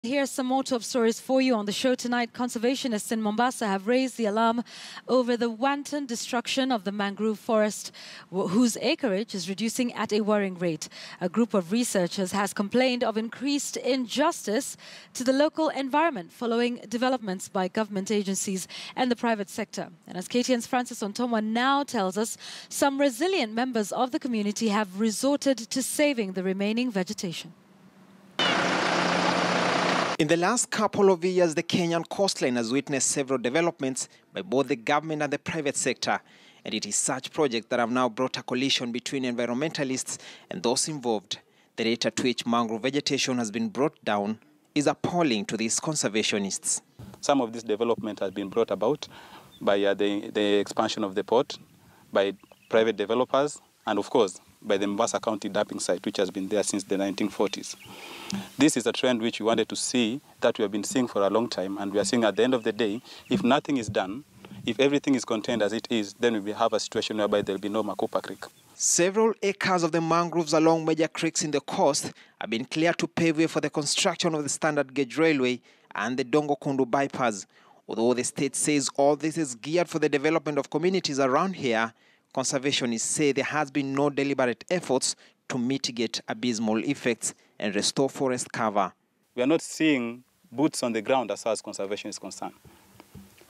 Here's some more top stories for you on the show tonight. Conservationists in Mombasa have raised the alarm over the wanton destruction of the mangrove forest, whose acreage is reducing at a worrying rate. A group of researchers has complained of increased injustice to the local environment following developments by government agencies and the private sector. And as KTN's Francis Ontomwa now tells us, some resilient members of the community have resorted to saving the remaining vegetation. In the last couple of years, the Kenyan coastline has witnessed several developments by both the government and the private sector. And it is such projects that have now brought a collision between environmentalists and those involved. The rate at which mangrove vegetation has been brought down is appalling to these conservationists. Some of this development has been brought about by the expansion of the port, by private developers, and of course, by the Mombasa County dumping site, which has been there since the 1940s. This is a trend which we wanted to see, that we have been seeing for a long time, and we are seeing at the end of the day, if nothing is done, if everything is contained as it is, then we will have a situation whereby there will be no Makupa Creek. Several acres of the mangroves along major creeks in the coast have been cleared to pave way for the construction of the standard gauge railway and the Dongo Kundu bypass. Although the state says all this is geared for the development of communities around here, conservationists say there has been no deliberate efforts to mitigate abysmal effects and restore forest cover. We are not seeing boots on the ground as far as conservation is concerned.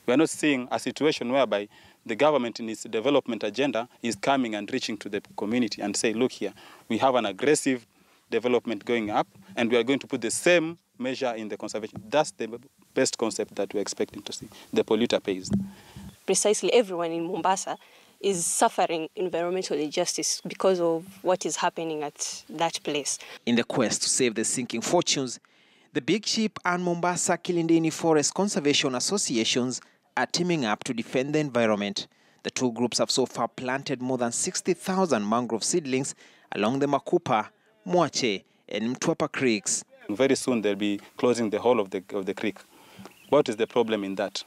We are not seeing a situation whereby the government in its development agenda is coming and reaching to the community and say, look here, we have an aggressive development going up and we are going to put the same measure in the conservation. That's the best concept that we're expecting to see. The polluter pays. Precisely everyone in Mombasa is suffering environmental injustice because of what is happening at that place. In the quest to save the sinking fortunes, the Big Ship and Mombasa Kilindini Forest Conservation Associations are teaming up to defend the environment. The two groups have so far planted more than 60,000 mangrove seedlings along the Makupa, Mwache and Mtwapa creeks. Very soon they'll be closing the whole of the creek. What is the problem in that?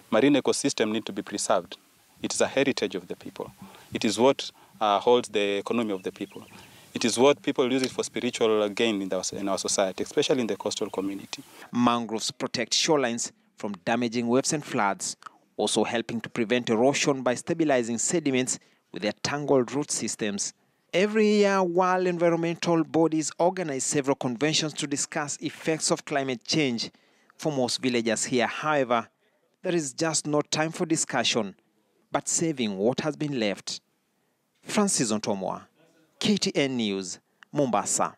Marine ecosystem need to be preserved. It is a heritage of the people. It is what holds the economy of the people. It is what people use it for spiritual gain in our society, especially in the coastal community. Mangroves protect shorelines from damaging waves and floods, also helping to prevent erosion by stabilizing sediments with their tangled root systems. Every year, while environmental bodies organize several conventions to discuss effects of climate change, for most villagers here, however, there is just no time for discussion, but saving what has been left. Francis Ontomwa, KTN News, Mombasa.